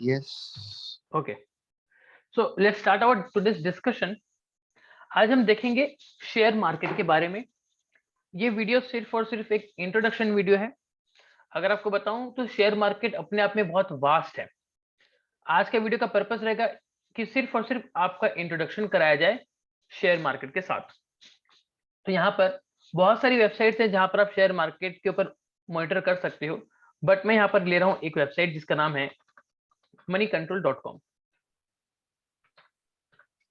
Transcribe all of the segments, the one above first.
Yes. Okay, so let's start our today's discussion. आज हम देखेंगे शेयर मार्केट के बारे में। ये वीडियो सिर्फ और सिर्फ एक इंट्रोडक्शन वीडियो है। अगर आपको बताऊं तो शेयर मार्केट अपने आप में बहुत वास्ट है। आज का वीडियो का पर्पस रहेगा कि सिर्फ और सिर्फ आपका इंट्रोडक्शन कराया जाए शेयर मार्केट के साथ। तो यहाँ पर बहुत सारी वेबसाइट्स हैं जहां पर आप शेयर मार्केट के ऊपर मॉनिटर कर सकते हो, बट मैं यहाँ पर ले रहा हूँ एक वेबसाइट जिसका नाम है moneycontrol.com।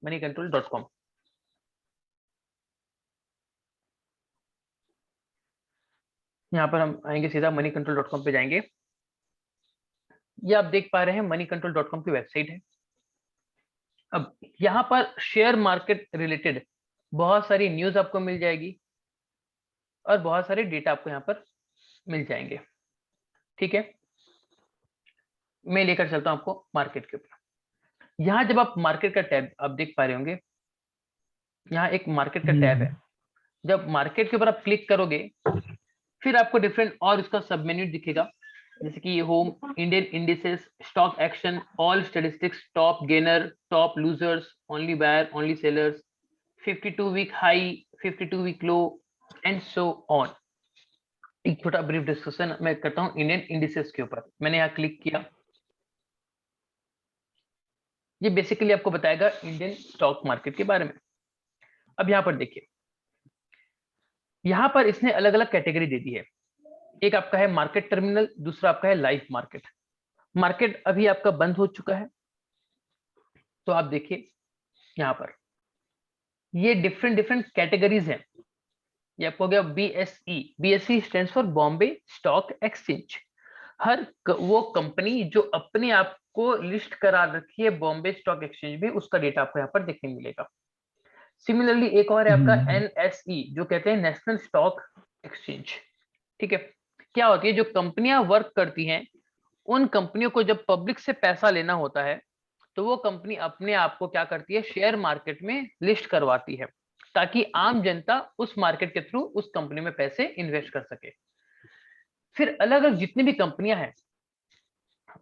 moneycontrol.com। यहाँ पर हम आएंगे, सीधा moneycontrol.com पे जाएंगे। ये आप देख पा रहे हैं moneycontrol.com की वेबसाइट है। अब यहाँ पर शेयर मार्केट रिलेटेड बहुत सारी न्यूज आपको मिल जाएगी और बहुत सारे डेटा आपको यहाँ पर मिल जाएंगे। ठीक है, मैं लेकर चलता हूँ आपको मार्केट के ऊपर। यहाँ जब आप मार्केट का टैब आप देख पा रहे होंगे, यहाँ एक मार्केट का टैब है। जब मार्केट के ऊपर आप क्लिक करोगे फिर आपको डिफरेंट और इसका सब मेन्यू दिखेगा, जैसे कि home, Indian indices, stock action, all statistics, top gainer, top losers, only buyer, only sellers, 52 week high, 52 week low, and so on. एक छोटा ब्रीफ डिस्कशन मैं करता हूँ इंडियन इंडिसेस के ऊपर। मैंने यहाँ क्लिक किया, ये बेसिकली आपको बताएगा इंडियन स्टॉक मार्केट के बारे में। अब यहाँ पर देखिए, यहाँ पर इसने अलग अलग कैटेगरी दे दी है। एक आपका है मार्केट टर्मिनल, दूसरा आपका है लाइव मार्केट। मार्केट अभी आपका बंद हो चुका है, तो आप देखिए यहाँ पर ये डिफरेंट डिफरेंट कैटेगरीज हैं। ये आपको हो गया BSE. BSE stands for Bombay stock exchange. वो कंपनी जो अपने आप को लिस्ट करा रखी है बॉम्बे स्टॉक एक्सचेंज में, उसका डेटा आपको यहाँ पर देखने मिलेगा। सिमिलरली एक और है आपका एनएसई, जो कहते हैं नेशनल स्टॉक एक्सचेंज। ठीक है, क्या होती है, जो कंपनियां वर्क करती हैं उन कंपनियों को जब पब्लिक से पैसा लेना होता है तो वो कंपनी अपने आप को क्या करती है, शेयर मार्केट में लिस्ट करवाती है, ताकि आम जनता उस मार्केट के थ्रू उस कंपनी में पैसे इन्वेस्ट कर सके। फिर अलग अलग जितनी भी कंपनियां हैं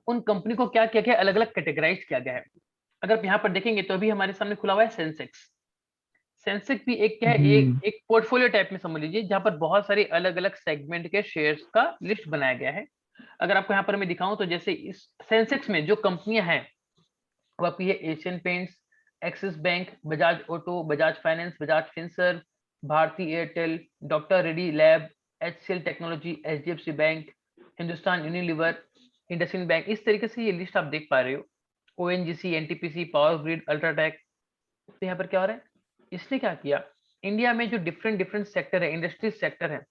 उन कंपनी को क्या किया गया, अलग अलग कैटेगराइज किया गया है। अगर आप यहाँ पर देखेंगे तो अभी हमारे सामने खुला हुआ है सेंसेक्स। सेंसेक्स भी एक क्या है, एक पोर्टफोलियो टाइप में समझ लीजिए, जहां पर बहुत सारे अलग अलग सेगमेंट के शेयर्स का लिस्ट बनाया गया है। अगर आपको यहाँ पर मैं दिखाऊं तो जैसे इस सेंसेक्स में जो कंपनियां हैं वो आपकी है Asian Paints, Axis Bank, Bajaj Auto, Bajaj Finance, Bajaj Finserv, Bharti Airtel, doctor Reddy lab, HCL technology, HDFC bank, Hindustan Unilever, IndusInd bank. इस तरीके से ये लिस्ट आप देख पा रहे हो। ONGC, NTPC, power grid, UltraTech. तो यहाँ पर क्या हो रहा है, इसने क्या किया, इंडिया में जो डिफरेंट डिफरेंट सेक्टर है, इंडस्ट्री सेक्टर है,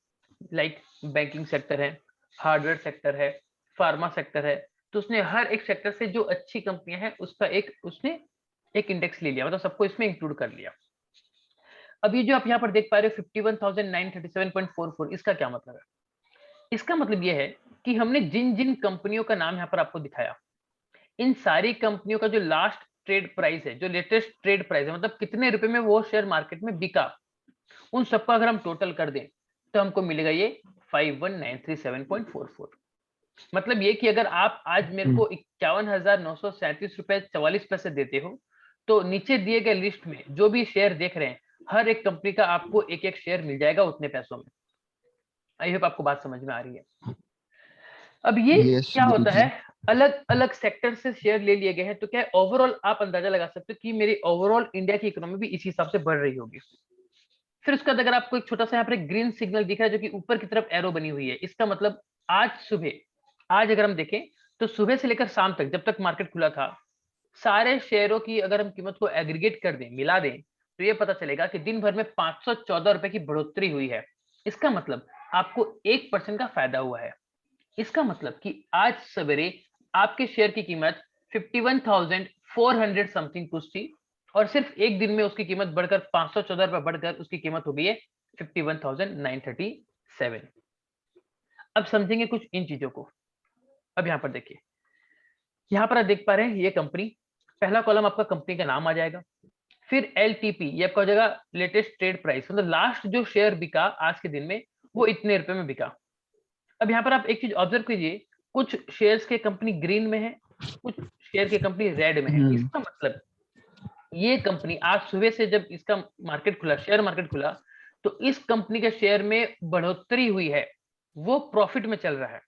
लाइक बैंकिंग सेक्टर है, हार्डवेयर सेक्टर है, फार्मा सेक्टर है, तो उसने हर एक सेक्टर से जो अच्छी कंपनियां हैं उसका उसने एक इंडेक्स ले लिया, मतलब सबको इसमें इंक्लूड कर लिया। अब ये जो आप यहाँ पर देख पा रहे हो 51,937.44, इसका क्या मतलब है? इसका मतलब ये है कि हमने जिन जिन कंपनियों का नाम यहाँ पर आपको दिखाया, इन सारी कंपनियों का जो लास्ट ट्रेड प्राइस है, जो लेटेस्ट ट्रेड प्राइस है, मतलब कितने रुपए में वो शेयर मार्केट में बिका, उन सबका अगर हम टोटल कर दें तो हमको मिलेगा ये 51,937.44। मतलब ये कि अगर आप आज मेरे को 51,937 रुपए 44 पैसे देते हो, तो नीचे दिए गए लिस्ट में जो भी शेयर देख रहे हैं, हर एक कंपनी का आपको एक एक शेयर मिल जाएगा उतने पैसों में। आई होप आपको बात समझ में आ रही है। अब ये Yes, क्या होता है, Guruji. अलग अलग सेक्टर से शेयर ले लिए गए हैं, तो क्या ओवरऑल आप अंदाजा लगा सकते हो कि मेरी ओवरऑल इंडिया की इकोनॉमी भी इसी हिसाब से बढ़ रही होगी। फिर उसके बाद अगर आपको एक छोटा सा यहाँ पर एक ग्रीन सिग्नल दिख रहा है जो कि ऊपर की तरफ एरो बनी हुई है, इसका मतलब आज सुबह, आज अगर हम देखें तो सुबह से लेकर शाम तक जब तक मार्केट खुला था, सारे शेयरों की अगर हम कीमत को एग्रीगेट कर दें, मिला दें, तो ये पता चलेगा कि दिन भर में 514 रुपए की बढ़ोतरी हुई है। इसका मतलब आपको 1% का फायदा हुआ है। इसका मतलब कि आज सवेरे आपके शेयर की कीमत 51,400 समथिंग कुछ थी, और सिर्फ एक दिन में उसकी कीमत बढ़कर 514 रुपए बढ़कर उसकी कीमत हो गई है 51,937। अब समझेंगे कुछ इन चीजों को। अब यहाँ पर देखिए, यहाँ पर आप देख पा रहे हैं ये कंपनी, पहला कॉलम आपका कंपनी का नाम आ जाएगा, फिर एलटीपी, ये आपका हो जाएगा लेटेस्ट ट्रेड प्राइस, मतलब लास्ट जो शेयर बिका आज के दिन में वो इतने रुपए में बिका। अब यहाँ पर आप एक चीज ऑब्जर्व कीजिए, कुछ शेयर्स के कंपनी ग्रीन में है, कुछ शेयर की कंपनी रेड में है। इसका मतलब ये कंपनी आज सुबह से जब इसका मार्केट खुला, शेयर मार्केट खुला, तो इस कंपनी के शेयर में बढ़ोतरी हुई है, वो प्रॉफिट में चल रहा है।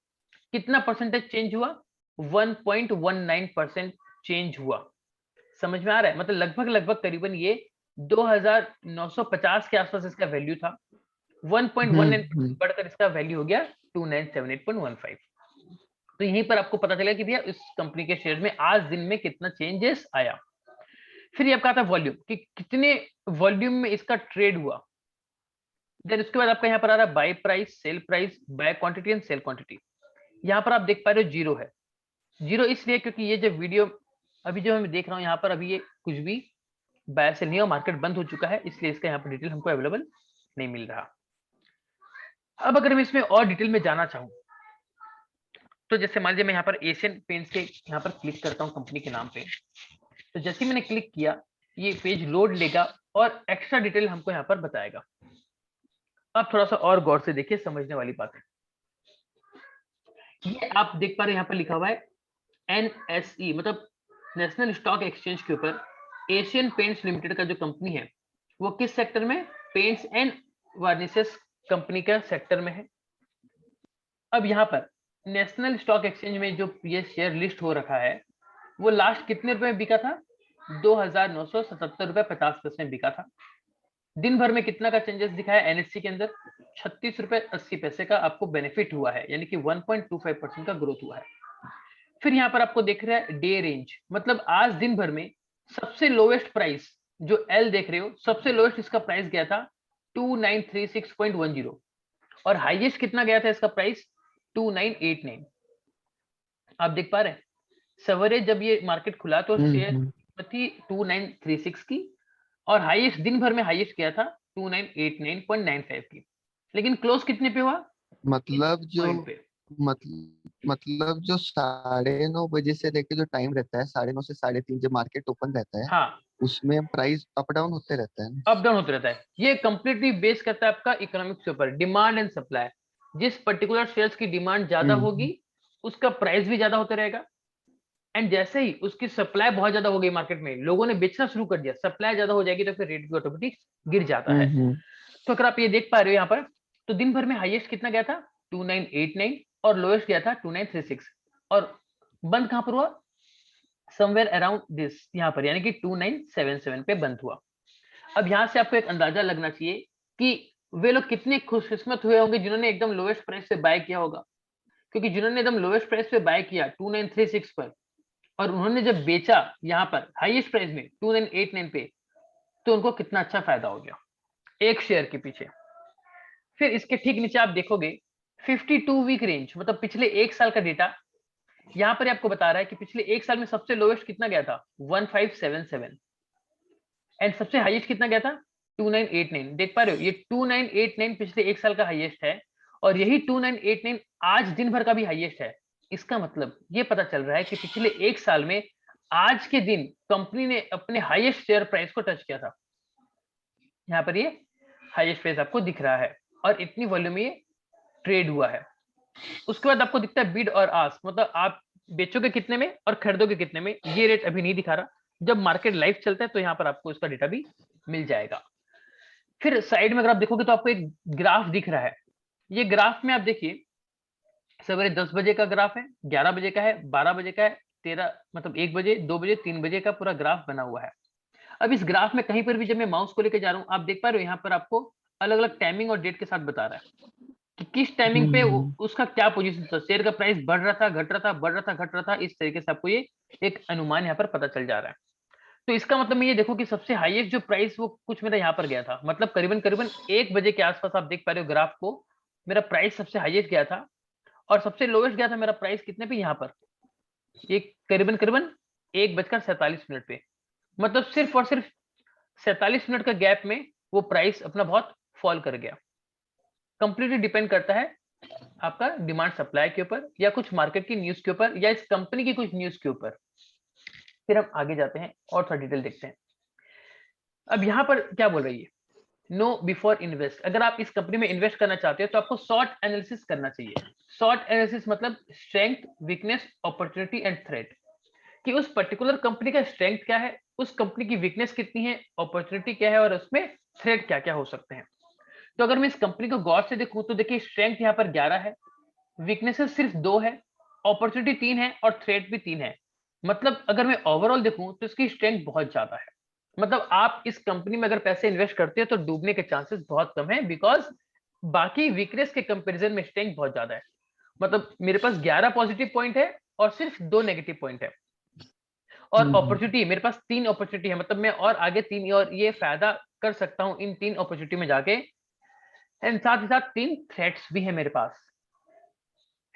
कितना परसेंटेज चेंज हुआ? 1.19% चेंज हुआ। समझ में आ रहा है? मतलब लगभग लगभग करीबन ये 2950 के आसपास इसका वैल्यू था, 1.19% बढ़कर इसका वैल्यू हो गया 2978.15। तो यहीं पर आपको पता चलेगा कि भैया इस कंपनी के शेयर में आज दिन में कितना चेंजेस आया। फिर ये आपका आता है वॉल्यूम, कि कितने वॉल्यूम में इसका ट्रेड हुआ। देन उसके बाद आपका यहाँ पर आ रहा है buy price, sell price, buy quantity and sell quantity. यहाँ पर आप देख पा रहे हो जीरो है। जीरो इसलिए क्योंकि ये जो वीडियो अभी जो मैं देख रहा हूँ यहाँ पर, अभी ये कुछ भी बाय सेल नहीं है, मार्केट बंद हो चुका है, इसलिए इसका यहाँ पर डिटेल हमको अवेलेबल नहीं मिल रहा। अब अगर मैं इसमें और डिटेल में जाना चाहूँ, तो जैसे मान लीजिए मैं यहाँ पर एशियन पेंट्स के यहाँ पर क्लिक करता हूँ कंपनी के नाम पे, तो जैसे मैंने क्लिक किया ये पेज लोड लेगा और एक्स्ट्रा डिटेल हमको यहाँ पर बताएगा। अब थोड़ा सा और गौर से देखिए, समझने वाली बात है। ये आप देख पा रहे हैं यहाँ पर लिखा हुआ है NSE, मतलब नेशनल स्टॉक एक्सचेंज के ऊपर एशियन पेंट्स लिमिटेड का जो कंपनी है वो किस सेक्टर में? पेंट्स एंड वार्निशेस कंपनी का सेक्टर में है। अब यहाँ पर नेशनल स्टॉक एक्सचेंज में जो ये शेयर लिस्ट हो रखा है वो लास्ट कितने रुपए में बिका था? 2977 रुपए 50 पैसे में बिका था। दिन भर में कितना का चेंजेस दिखाया एनएससी के अंदर? 36 रुपए 80 पैसे का आपको बेनिफिट हुआ है, यानी कि 1.25% का ग्रोथ हुआ है। फिर यहाँ पर आपको देख रहा है डे रेंज, मतलब आज दिन भर में सबसे लोएस्ट प्राइस जो एल देख रहे हो, सबसे लोएस्ट इसका प्राइस गया था 2936.10 और हाईएस्ट कितना गया था इसका प्राइस? 2989। आप देख पा रहे हैं सवेरे जब ये मार्केट खुला तो शेयर थी 2936 की और हाईएस्ट दिन भर में हाईएस्ट गया था 2989.95 की, लेकिन क्लोज कितने पे हुआ? मतलब जो पे। मतलब जो 9:30 बजे से लेके जो टाइम रहता है 9:30 से 3:30 जब मार्केट ओपन रहता है, हाँ, उसमें प्राइस अप डाउन होते रहता है ना। अप डाउन होते रहता है। ये कंप्लीटली बेस करता है आपका इकोनॉमिक्स के ऊपर, डिमांड एंड सप्लाई। जिस पर्टिकुलर शेयर्स की डिमांड ज्यादा होगी उसका प्राइस भी ज्यादा होता रहेगा, एंड जैसे ही उसकी सप्लाई बहुत ज्यादा हो गई मार्केट में, लोगों ने बेचना शुरू कर दिया, सप्लाई ज्यादा हो जाएगी तो फिर रेट भी ऑटोमेटिक गिर जाता है। तो अगर आप ये देख पा रहे हो यहाँ पर, तो दिन भर में हाईएस्ट कितना गया था? 2989 और लोएस्ट गया था 2936 और बंद कहां पर हुआ? समवेयर अराउंड दिस, यहाँ पर, यानी कि 2977 पे बंद हुआ। अब यहाँ से आपको एक अंदाजा लगना चाहिए कि वे लोग कितने खुशकिस्मत हुए होंगे जिन्होंने एकदम लोएस्ट प्राइस पे बाय किया होगा, क्योंकि जिन्होंने एकदम लोएस्ट प्राइस पे बाय किया 2936 पर और उन्होंने जब बेचा यहाँ पर हाईएस्ट प्राइस में 2989 पे, तो उनको कितना अच्छा फायदा हो गया एक शेयर के पीछे। फिर इसके ठीक नीचे आप देखोगे 52 वीक रेंज, मतलब पिछले एक साल का डेटा यहाँ पर आपको बता रहा है कि पिछले एक साल में सबसे लोएस्ट कितना गया था? 1577 एंड सबसे हाईएस्ट कितना गया था? 2989। देख पा रहे हो ये 2989 पिछले एक साल का हाईएस्ट है और यही 2989 आज दिन भर का भी हाईएस्ट है। इसका मतलब ये पता चल रहा है कि पिछले एक साल में आज के दिन कंपनी ने अपने हाईएस्ट शेयर प्राइस को टच किया था। यहाँ पर ये हाईएस्ट प्राइस आपको दिख रहा है और इतनी वॉल्यूम में ये ट्रेड हुआ है। उसके बाद आपको दिखता है बिड और आस्क, मतलब आप बेचोगे कितने में और खरीदोगे कितने में। ये रेट अभी नहीं दिखा रहा, जब मार्केट लाइव चलता है तो यहाँ पर आपको इसका डेटा भी मिल जाएगा। फिर साइड में अगर आप देखोगे तो आपको एक ग्राफ दिख रहा है। ये ग्राफ में आप देखिए सवेरे 10 बजे का ग्राफ है, 11 बजे का है, 12 बजे का है, 13 मतलब 1 बजे, 2 बजे, 3 बजे का पूरा ग्राफ बना हुआ है। अब इस ग्राफ में कहीं पर भी जब मैं माउस को लेकर जा रहा हूँ, आप देख पा रहे हो यहाँ पर आपको अलग अलग टाइमिंग और डेट के साथ बता रहा है कि किस टाइमिंग पे उसका क्या पोजीशन था, शेयर का प्राइस बढ़ रहा था, घट रहा था, बढ़ रहा था, घट रहा था। इस तरीके से आपको ये एक अनुमान यहाँ पर पता चल जा रहा है। तो इसका मतलब मैं ये देखो कि सबसे हाईएस्ट जो प्राइस वो कुछ मेरा यहाँ पर गया था, मतलब करीबन करीबन 1 बजे के आसपास आप देख पा रहे हो ग्राफ को, मेरा प्राइस सबसे हाईएस्ट गया था और सबसे लोएस्ट गया था मेरा प्राइस कितने पे? यहाँ पर एक करीबन करीबन 1:47 पे, मतलब सिर्फ और सिर्फ 47 मिनट का गैप में वो प्राइस अपना बहुत फॉल कर गया। कंप्लीटली डिपेंड करता है आपका डिमांड सप्लाई के ऊपर या कुछ मार्केट की न्यूज के ऊपर या इस कंपनी की कुछ न्यूज के ऊपर। फिर हम आगे जाते हैं और थोड़ा डिटेल देखते हैं। अब यहाँ पर क्या बोल रही है? Know before invest. अगर आप इस कंपनी में इन्वेस्ट करना चाहते हो तो आपको शॉर्ट एनालिसिस करना चाहिए। शॉर्ट एनालिसिस मतलब strength, weakness, opportunity and threat, कि उस पर्टिकुलर कंपनी का स्ट्रेंथ क्या है, उस कंपनी की वीकनेस कितनी है, अपॉर्चुनिटी क्या है और उसमें थ्रेट क्या क्या हो सकते हैं। तो अगर मैं इस कंपनी को गौर से देखूं तो देखिए स्ट्रेंथ यहाँ पर 11 है, वीकनेसेस सिर्फ 2 है, अपॉर्चुनिटी 3 है और थ्रेट भी 3 है। मतलब अगर मैं ओवरऑल देखूं तो इसकी स्ट्रेंथ बहुत ज्यादा है। मतलब आप इस कंपनी में अगर पैसे इन्वेस्ट करते हैं तो डूबने के चांसेस बहुत कम है, बिकॉज बाकी वीकनेस के कंपैरिजन में स्ट्रेंथ बहुत ज्यादा है। मतलब मेरे पास 11 पॉजिटिव पॉइंट है और सिर्फ 2 नेगेटिव पॉइंट है। और अपॉर्चुनिटी मेरे पास 3 अपॉर्चुनिटी है, मतलब मैं और आगे 3 और ये फायदा कर सकता हूं इन 3 अपॉर्चुनिटी में जाके। एंड साथ ही साथ 3 थ्रेट्स भी है मेरे पास।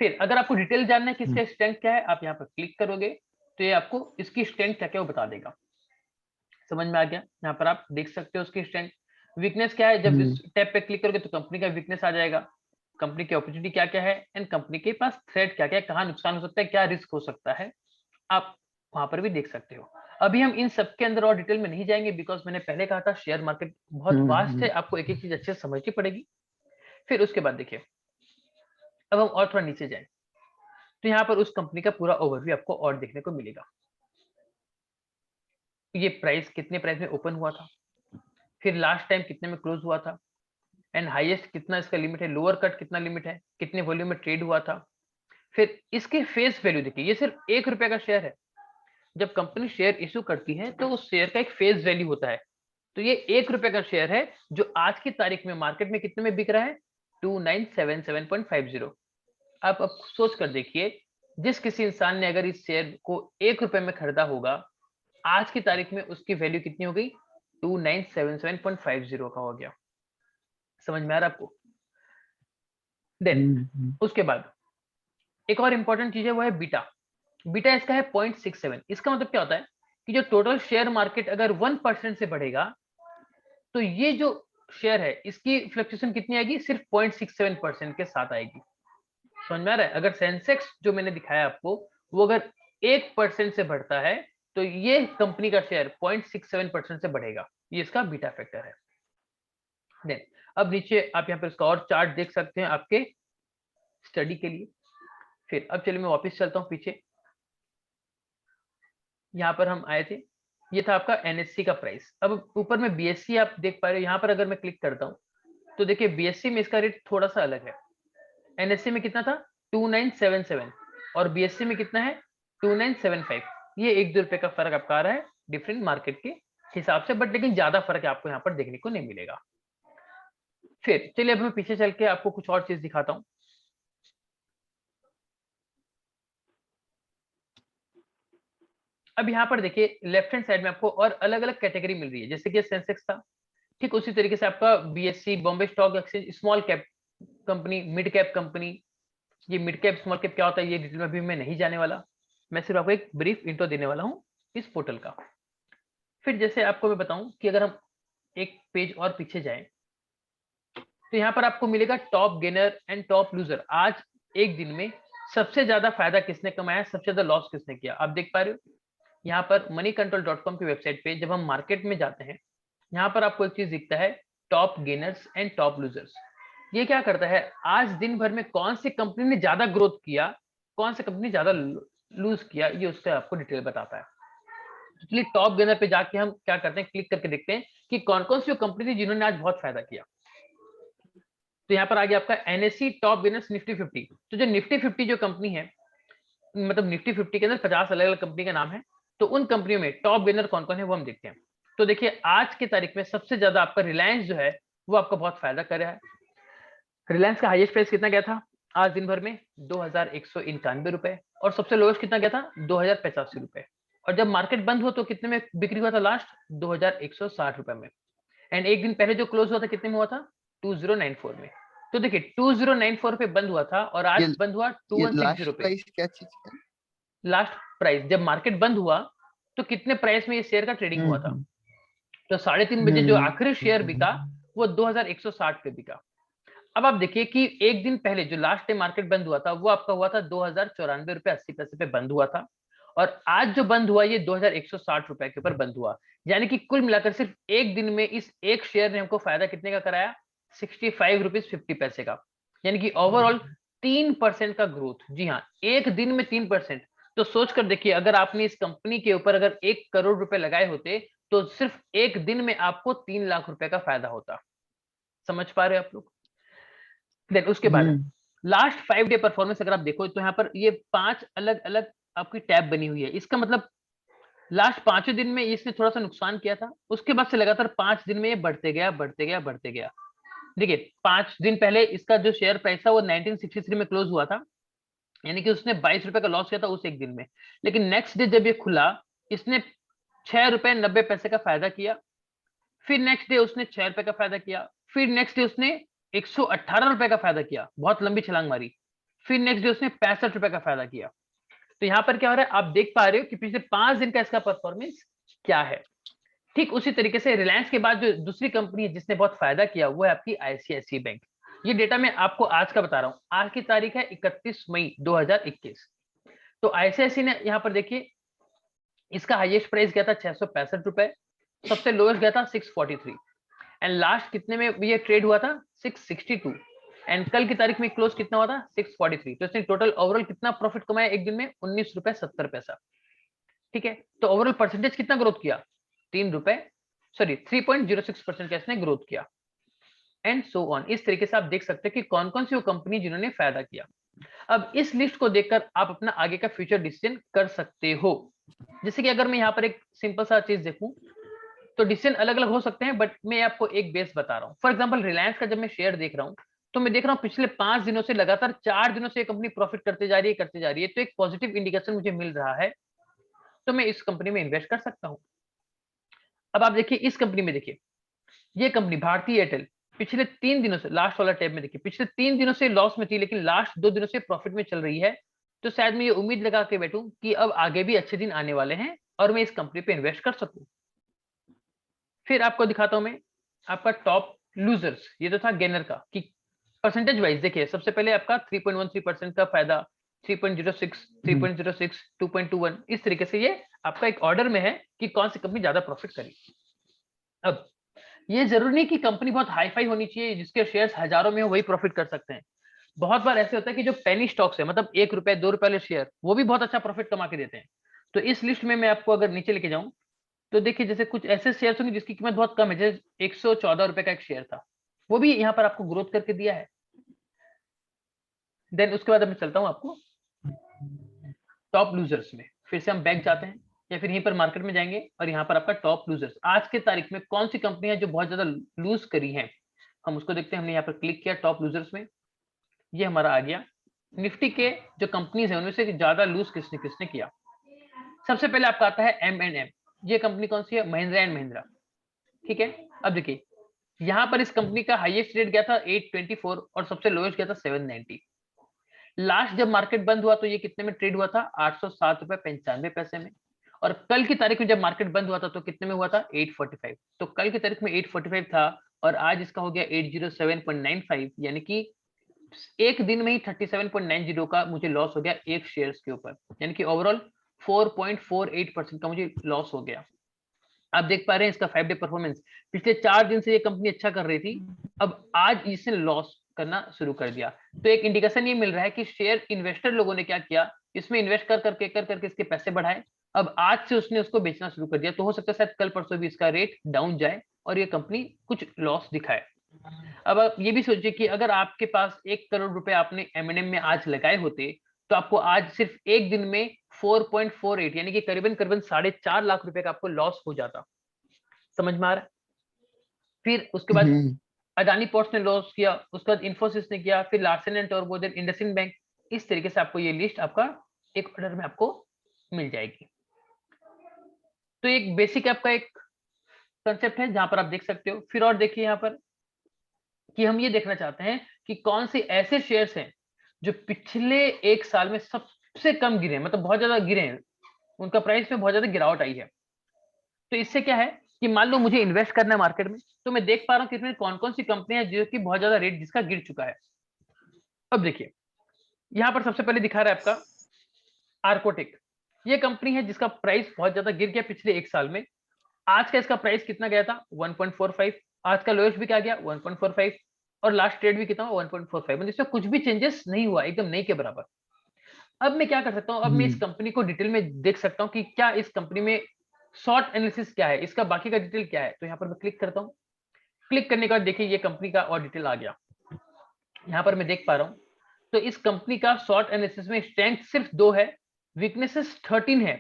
फिर अगर आपको डिटेल जानना है कि इसका स्ट्रेंथ क्या है, आप यहाँ पर क्लिक करोगे तो ये आपको इसकी स्ट्रेंथ क्या क्या वो बता देगा। समझ में आ गया? यहाँ पर आप देख सकते हो उसकी स्ट्रेंथ। वीकनेस क्या है, जब इस टैब पे क्लिक करोगे तो कंपनी का वीकनेस आ जाएगा, कंपनी की अपॉर्चुनिटी क्या क्या है एंड कंपनी के पास थ्रेट क्या क्या है, कहाँ नुकसान हो सकता है, क्या रिस्क हो सकता है, आप वहां पर भी देख सकते हो। अभी हम इन सब के अंदर और डिटेल में नहीं जाएंगे, बिकॉज मैंने पहले कहा था शेयर मार्केट बहुत वास्ट है, आपको एक एक चीज अच्छे से समझनी पड़ेगी। फिर उसके बाद देखिए, अब हम और थोड़ा नीचे जाए तो यहाँ पर उस कंपनी का पूरा ओवरव्यू आपको और देखने को मिलेगा। ये प्राइस कितने प्राइस में ओपन हुआ था, फिर लास्ट टाइम कितने में क्लोज हुआ था, एंड हाईएस्ट कितना इसका लिमिट है, लोअर कट कितना लिमिट है, कितने वॉल्यूम में ट्रेड हुआ था। फिर इसके फेस वैल्यू देखिए, ये सिर्फ 1 रुपए का शेयर है। जब कंपनी शेयर इश्यू करती है तो उस शेयर का एक फेस वैल्यू होता है। तो ये 1 रुपए का शेयर है जो आज की तारीख में मार्केट में कितने में बिक रहा है, 2977.50। आप सोच कर देखिए, जिस किसी इंसान ने अगर इस शेयर को 1 रुपए में खरीदा होगा, आज की तारीख में उसकी वैल्यू कितनी हो गई, 2977.50 का हो गया। समझ में आ रहा है आपको? देन उसके बाद एक और इंपॉर्टेंट चीज है, वो है बीटा। बीटा इसका है 0.67। इसका मतलब क्या होता है कि जो टोटल शेयर मार्केट अगर 1% से बढ़ेगा तो ये जो शेयर है इसकी फ्लक्चुएशन कितनी आएगी, सिर्फ 0.67% के साथ आएगी। समझ में आ रहा है? अगर सेंसेक्स जो मैंने दिखाया आपको वो अगर 1% से बढ़ता है तो ये कंपनी का शेयर 0.67% से बढ़ेगा। ये इसका बीटा फैक्टर है। देन अब नीचे आप यहाँ पर इसका और चार्ट देख सकते हैं आपके स्टडी के लिए। फिर अब चलिए मैं वापस चलता हूँ पीछे। यहाँ पर हम आए थे, ये था आपका एनएससी का प्राइस। अब ऊपर में बीएससी आप देख पा रहे हो, यहाँ पर अगर मैं क्लिक करता हूँ तो देखिए बीएससी में इसका रेट थोड़ा सा अलग है। एनएससी में कितना था, 2977 और बीएससी में कितना है, 2975। ये 1-2 रुपए का फर्क आपका आ रहा है डिफरेंट मार्केट के हिसाब से, बट लेकिन ज्यादा फर्क आपको यहाँ पर देखने को नहीं मिलेगा। फिर चलिए अब मैं पीछे चल के आपको कुछ और चीज दिखाता हूँ। अब यहाँ पर देखिए लेफ्ट हैंड साइड में आपको और अलग अलग कैटेगरी मिल रही है, जैसे कि सेंसेक्स था, ठीक उसी तरीके से आपका BSc Bombay stock exchange small cap company, mid cap company. ये मिड कैप स्मॉल कैप क्या होता है ये डिटेल में भी मैं नहीं जाने वाला, मैं सिर्फ आपको एक ब्रीफ इंट्रो देने वाला हूँ इस पोर्टल का। फिर जैसे आपको मैं बताऊं कि अगर हम एक पेज और पीछे जाएं तो यहाँ पर आपको मिलेगा top gainer and top loser. आज एक दिन में सबसे ज्यादा फायदा किसने कमाया, सबसे ज्यादा लॉस किसने किया, आप देख पा रहे हो। यहाँ पर moneycontrol.com की वेबसाइट पे जब हम मार्केट में जाते हैं, यहाँ पर आपको एक चीज दिखता है, top gainers and top losers. ये क्या करता है, आज दिन भर में कौन सी कंपनी ने ज्यादा ग्रोथ किया, कौन सी कंपनी ज्यादा लूज किया, ये उससे आपको डिटेल बताता है। इसलिए टॉप गेनर पे जाके हम क्या करते हैं, क्लिक करके देखते हैं कि कौन कौन सी कंपनी थी जिन्होंने आज बहुत फायदा किया। तो यहाँ पर आ गया आपका एनएससी टॉप गेनर्स निफ्टी 50। तो जो निफ्टी 50 जो कंपनी है, मतलब निफ्टी 50 के अंदर 50 अलग अलग कंपनी का नाम है, तो उन कंपनियों में टॉप गेनर कौन कौन है वो हम देखते हैं। तो देखिए आज की तारीख में सबसे ज्यादा आपका रिलायंस जो है वो आपका बहुत फायदा कर रहा है। रिलायंस का हाईएस्ट प्राइस कितना गया था आज दिन भर में, 2191 रुपए, और सबसे लोएस्ट कितना गया था, 2085 रुपए। और जब मार्केट बंद हुआ तो कितने में बिक्री हुआ था लास्ट, 2160 रुपए में। एंड एक दिन पहले जो क्लोज हुआ था कितने में हुआ था, 2094 में। तो देखिए 2094 पे बंद हुआ था और ये आज बंद हुआ ये 2160 लास्ट पे। प्राइस क्या चीज का? लास्ट प्राइस जब मार्केट बंद हुआ तो कितने प्राइस में ये शेयर का ट्रेडिंग हुआ था, हम्म तो 3:30 बजे जो आखिरी शेयर बिका वो 2160 पे बिका। अब आप देखिए कि एक दिन पहले जो लास्ट टाइम मार्केट बंद हुआ था वो आपका हुआ था 2094 रुपए 80 पैसे पे बंद हुआ था, और आज जो बंद हुआ ये 2160 रुपए के ऊपर बंद हुआ। यानी कि कुल मिलाकर सिर्फ एक दिन में इस एक शेयर ने हमको फायदा कितने का कराया, 65 रुपीज 50 पैसे का। यानी कि ओवरऑल 3% का ग्रोथ। जी हाँ, एक दिन में 3%। तो सोच कर देखिए, अगर आपने इस कंपनी के ऊपर अगर 1 करोड़ रुपए लगाए होते तो सिर्फ एक दिन में आपको 3 लाख रुपए का फायदा होता। समझ पा रहे हैं आप लोग? देन उसके बाद हम्म। लास्ट 5 डे परफॉर्मेंस अगर आप देखो तो यहाँ पर ये 5 अलग अलग आपकी टैब बनी हुई है। इसका मतलब लास्ट पांचों दिन में इसने थोड़ा सा नुकसान किया था, उसके बाद से लगातार 5 दिन में ये बढ़ते गया बढ़ते गया बढ़ते गया। देखिए 5 दिन पहले इसका जो शेयर प्राइस था वो 1963 में क्लोज हुआ था, यानी कि उसने 22 रुपए का लॉस किया था उस एक दिन में। लेकिन नेक्स्ट डे जब ये खुला, इसने 6 रुपए 90 पैसे का फायदा किया। फिर नेक्स्ट डे उसने 6 रुपए का फायदा किया। फिर नेक्स्ट डे उसने 118 रुपए का फायदा किया, बहुत लंबी छलांग मारी। फिर नेक्स्ट डे उसने 65 रुपए का फायदा किया। तो यहाँ पर क्या हो रहा है, आप देख पा रहे हो कि पिछले 5 दिन का इसका परफॉर्मेंस क्या है। ठीक उसी तरीके से रिलायंस के बाद जो दूसरी कंपनी है जिसने बहुत फायदा किया वो है आपकी आईसीआईसीआई बैंक। ये डेटा मैं आपको आज का बता रहा हूँ, आज की तारीख है 31 मई 2021। तो आईसीआईसीआई ने यहाँ पर देखिए, इसका हाईएस्ट प्राइस गया था 665 रुपए, सबसे लोएस्ट गया था 643, एंड लास्ट कितने में ये ट्रेड हुआ था 662, एंड कल की तारीख में क्लोज कितना हुआ था 643। तो इसने टोटल ओवरऑल कितना प्रॉफिट कमाया एक दिन में 19 रुपए 70 पैसा। ठीक है, तो ओवरऑल परसेंटेज कितना ग्रोथ किया, 3 रुपए, सॉरी 3.06% का इसने ग्रोथ किया, एंड सो ऑन। इस तरीके से आप देख सकते हैं कि कौन कौन सी वो कंपनी जिन्होंने फायदा किया। अब इस लिस्ट को देखकर आप अपना आगे का फ्यूचर डिसीजन कर सकते हो। जैसे कि अगर मैं यहाँ पर एक सिंपल सा चीज देखूं तो डिसीजन अलग अलग हो सकते हैं, बट मैं आपको एक बेस बता रहा हूँ। फॉर एग्जाम्पल रिलायंस का जब मैं शेयर देख रहा हूँ तो मैं देख रहा हूँ पिछले 5 दिनों से लगातार 4 दिनों से ये कंपनी प्रॉफिट करते जा रही है करते जा रही है, तो एक पॉजिटिव इंडिकेशन मुझे मिल रहा है, तो मैं इस कंपनी में इन्वेस्ट कर सकता हूँ। अब आप देखिए इस कंपनी में, देखिए ये कंपनी भारतीय एयरटेल पिछले 3 दिनों से, लास्ट वाला टैब में देखिए, पिछले 3 दिनों से लॉस में थी लेकिन लास्ट 2 दिनों से प्रॉफिट में चल रही है। तो शायद मैं ये उम्मीद लगा के बैठूं कि अब आगे भी अच्छे दिन आने वाले हैं और मैं इस कंपनी पे इन्वेस्ट कर सकूं। फिर आपको दिखाता हूं मैं आपका टॉप लूजर्स, ये तो था गेनर का कि परसेंटेज वाइज देखिए, सबसे पहले आपका 3.13% का फायदा, 3.06, हम्म। 3.06, 2.21, इस तरीके से ये आपका एक ऑर्डर में है कि कौन सी कंपनी ज्यादा प्रॉफिट करी। अब ये जरूरी नहीं कि कंपनी बहुत हाई फाई होनी चाहिए जिसके शेयर्स हजारों में हो वही प्रॉफिट कर सकते हैं। बहुत बार ऐसे होता है कि जो पेनी स्टॉक्स है, मतलब 1 रुपए 2 रुपए वाले शेयर, वो भी बहुत अच्छा प्रॉफिट कमा के देते हैं। तो इस लिस्ट में मैं आपको अगर नीचे लेके जाऊं तो देखिए जैसे कुछ ऐसे शेयर्स होंगे जिसकी कीमत बहुत कम है, जैसे 114 रुपए का एक शेयर था, वो भी यहाँ पर आपको ग्रोथ करके दिया है। देन उसके बाद मैं चलता हूँ आपको टॉप लूजर्स में। फिर से हम बैक जाते हैं या फिर यहीं पर मार्केट में जाएंगे और यहाँ पर आपका टॉप लूजर्स आज के तारीख में कौन सी कंपनी है जो बहुत ज्यादा लूज करी है, हम उसको देखते हैं। हमने यहाँ पर क्लिक किया टॉप लूजर्स में, ये हमारा आ गया। निफ्टी के जो कंपनीज है उनमें से ज्यादा लूज किसने किसने किया। सबसे पहले आपका आता है M&M। ये कंपनी कौन सी है, महिंद्रा एंड महिंद्रा। ठीक है, अब देखिए यहाँ पर इस कंपनी का हाईएस्ट रेट गया था 824 और सबसे लोएस्ट गया था 790। लास्ट जब मार्केट बंद हुआ तो ये कितने में ट्रेड हुआ था, 807 रुपए 95 पैसे में। और कल की तारीख में जब मार्केट बंद हुआ था तो कितने में हुआ था, 845। तो कल की तारीख में 845 था और आज इसका हो गया 807.95, यानी कि एक दिन में ही 37.90 का मुझे लॉस हो गया एक शेयर्स के ऊपर, यानी कि ओवरऑल 4.48% का मुझे लॉस हो गया। आप देख पा रहे हैं इसका 5 डे परफॉर्मेंस, पिछले 4 दिन से ये कंपनी अच्छा कर रही थी, अब आज इसने लॉस करना शुरू कर दिया। तो एक इंडिकेशन ये मिल रहा है कि शेयर इन्वेस्टर लोगों ने क्या किया, इसमें इन्वेस्ट कर करके इसके पैसे बढ़ाए, अब आज से उसने उसको बेचना शुरू कर दिया। तो हो सकता है शायद कल परसों भी इसका रेट डाउन जाए और ये कंपनी कुछ लॉस दिखाए। अब आप ये भी सोचिए कि अगर आपके पास 1 करोड़ रुपए आपने M&M में आज लगाए होते तो आपको आज सिर्फ एक दिन में 4.48 यानी कि करीबन करीबन 4.5 लाख रुपए का आपको लॉस हो जाता। समझ में आ रहा है? फिर उसके बाद हम्म। अडानी पोर्ट्स ने लॉस किया, उसके बाद इंफोसिस ने किया, फिर Larsen and Toubro, then IndusInd bank. इस तरीके से आपको ये लिस्ट आपका एक ऑर्डर में आपको मिल जाएगी। तो एक बेसिक आपका एक कंसेप्ट है जहां पर आप देख सकते हो। फिर और देखिए यहाँ पर कि हम ये देखना चाहते हैं कि कौन से ऐसे शेयर्स हैं जो पिछले एक साल में सबसे कम गिरे हैं, मतलब बहुत ज्यादा गिरे हैं, उनका प्राइस में बहुत ज्यादा गिरावट आई है। तो इससे क्या है कि मान लो मुझे इन्वेस्ट करना है मार्केट में, तो मैं देख पा रहा हूँ कि इसमें कौन कौन सी कंपनियां जो कि बहुत ज्यादा रेट जिसका गिर चुका है। अब देखिए यहाँ पर सबसे पहले दिखा रहा है आपका आर्कोटेक। ये कंपनी है जिसका प्राइस बहुत ज्यादा गिर गया पिछले एक साल में। आज का इसका प्राइस कितना गया था, 1.45। आज का लोएस्ट भी क्या गया, 1.45, और लास्ट ट्रेड भी कितना हुआ, 1.45। मतलब इसमें कुछ भी चेंजेस नहीं हुआ, एकदम नहीं के बराबर। अब मैं क्या कर सकता हूँ, अब मैं इस कंपनी को डिटेल में देख सकता हूँ कि क्या इस कंपनी में शॉर्ट एनालिसिस क्या है, इसका बाकी का डिटेल क्या है। तो यहाँ पर मैं क्लिक करता हूँ। क्लिक करने के बाद देखिए ये कंपनी का और डिटेल आ गया, यहाँ पर मैं देख पा रहा हूँ। तो इस कंपनी का शॉर्ट एनालिसिस में स्ट्रेंथ सिर्फ 2 है, वीकनेसेस 13 है,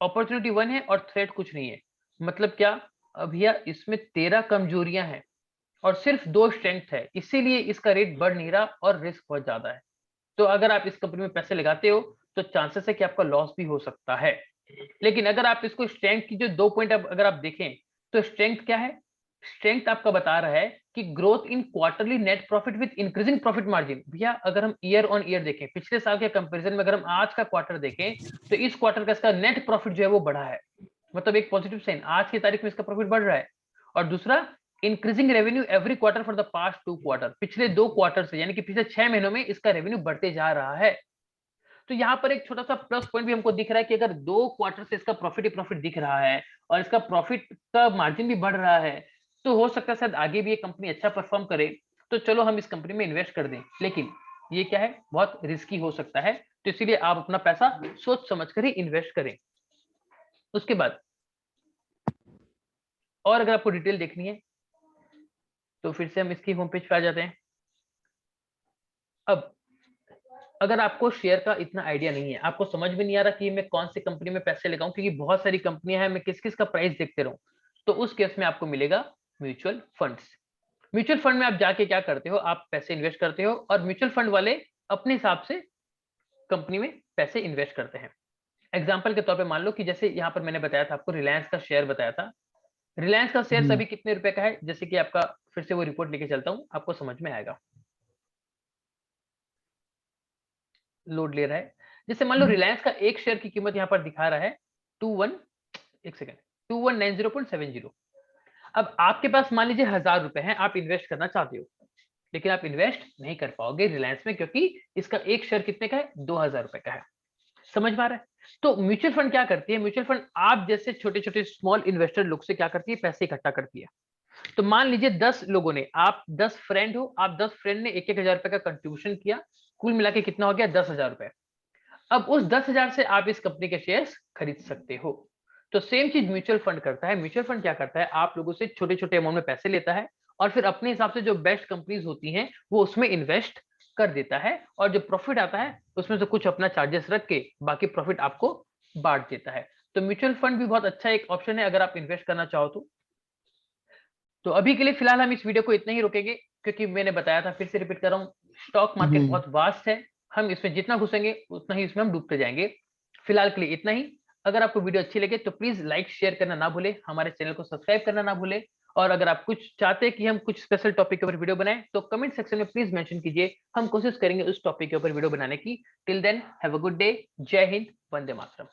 अपॉर्चुनिटी 1 है और थ्रेट कुछ नहीं है। मतलब क्या, अब भैया इसमें 13 कमजोरियां हैं और सिर्फ 2 स्ट्रेंथ है, इसीलिए इसका रेट बढ़ नहीं रहा और रिस्क बहुत ज्यादा है। तो अगर आप इस कंपनी में पैसे लगाते हो तो चांसेस है कि आपका लॉस भी हो सकता है। लेकिन अगर आप इसको स्ट्रेंथ की जो 2 पॉइंट अगर आप देखें तो स्ट्रेंथ क्या है, स्ट्रेंथ आपका बता रहा है कि growth in quarterly net profit with increasing profit margin. भैया अगर हम ईयर ऑन ईयर देखें, पिछले साल के कंपैरिजन में अगर हम आज का क्वार्टर देखें तो इस क्वार्टर का इसका नेट प्रॉफिट जो है वो बढ़ा है, मतलब एक पॉजिटिव साइन, आज की तारीख में इसका प्रॉफिट बढ़ रहा है। और दूसरा, increasing revenue every quarter for the past 2 quarter, पिछले 2 क्वार्टर से यानी कि पिछले 6 महीनों में इसका रेवेन्यू बढ़ते जा रहा है। तो यहाँ पर एक छोटा सा प्लस पॉइंट भी हमको दिख रहा है कि अगर 2 क्वार्टर से इसका प्रॉफिट ही प्रॉफिट दिख रहा है और इसका प्रॉफिट का मार्जिन भी बढ़ रहा है, तो हो सकता है शायद आगे भी ये कंपनी अच्छा परफॉर्म करे, तो चलो हम इस कंपनी में इन्वेस्ट कर दें। लेकिन ये क्या है, बहुत रिस्की हो सकता है, तो इसीलिए आप अपना पैसा सोच समझ कर ही इन्वेस्ट करें। उसके बाद और अगर आपको डिटेल देखनी है तो फिर से हम इसकी होम पेज पे आ जाते हैं। अब अगर आपको शेयर का इतना आइडिया नहीं है, आपको समझ में नहीं आ रहा कि मैं कौन सी कंपनी में पैसे लगाऊं क्योंकि बहुत सारी कंपनियां हैं, मैं किस किस का प्राइस देखते रहूं, तो उस केस में आपको मिलेगा म्यूचुअल फंड्स। म्यूचुअल फंड में आप जाके क्या करते हो, आप पैसे इन्वेस्ट करते हो और म्यूचुअल फंड वाले अपने हिसाब से कंपनी में पैसे इन्वेस्ट करते हैं। एग्जाम्पल के तौर पर मान लो कि जैसे यहाँ पर मैंने बताया था आपको, रिलायंस का शेयर बताया था। रिलायंस का शेयर अभी कितने रुपए का है, जैसे कि आपका फिर से वो रिपोर्ट लेके चलता हूं, आपको समझ में आएगा। लोड ले रहा है। जैसे मान लो रिलायंस का एक शेयर की कीमत यहाँ पर दिखा रहा है 21, एक सेकंड, 2190.70। अब आपके पास मान लीजिए 1000 रुपए हैं, आप इन्वेस्ट करना चाहते हो, लेकिन आप इन्वेस्ट नहीं कर पाओगे रिलायंस में क्योंकि इसका एक शेयर कितने का है, 2000 रुपए का है। समझ में आ रहा है। तो म्यूचुअल फंड क्या करती है, म्यूचुअल फंड आप जैसे छोटे छोटे स्मॉल इन्वेस्टर लोग से क्या करती है, पैसे इकट्ठा करती है। तो मान लीजिए 10 लोगों ने, आप 10 फ्रेंड हो, आप 10 फ्रेंड ने 1,000 रुपए का कंट्रीब्यूशन किया, कुल मिला के कितना हो गया, 10,000 रुपए। अब उस 10,000 से आप इस कंपनी के शेयर्स खरीद सकते हो। तो सेम चीज म्यूचुअल फंड करता है। म्यूचुअल फंड क्या करता है, आप लोगों से छोटे छोटे अमाउंट में पैसे लेता है और फिर अपने हिसाब से जो बेस्ट कंपनीज होती हैं वो उसमें इन्वेस्ट कर देता है, और जो प्रॉफिट आता है उसमें से कुछ अपना चार्जेस रख के बाकी प्रॉफिट आपको बांट देता है। तो म्यूचुअल फंड भी बहुत अच्छा एक ऑप्शन है अगर आप इन्वेस्ट करना चाहो तो अभी के लिए फिलहाल हम इस वीडियो को इतना ही रोकेंगे, क्योंकि मैंने बताया था, फिर से रिपीट कर रहा हूँ, स्टॉक मार्केट बहुत वास्ट है, हम इसमें जितना घुसेंगे उतना ही इसमें हम डूबते जाएंगे। फिलहाल के लिए इतना ही। अगर आपको वीडियो अच्छी लगे तो प्लीज लाइक शेयर करना ना भूले, हमारे चैनल को सब्सक्राइब करना ना भूले, और अगर आप कुछ चाहते हैं कि हम कुछ स्पेशल टॉपिक के ऊपर वीडियो बनाएं तो कमेंट सेक्शन में प्लीज मेंशन कीजिए, हम कोशिश करेंगे उस टॉपिक के ऊपर वीडियो बनाने की। Till then have a good day, जय हिंद, वंदे मातरम।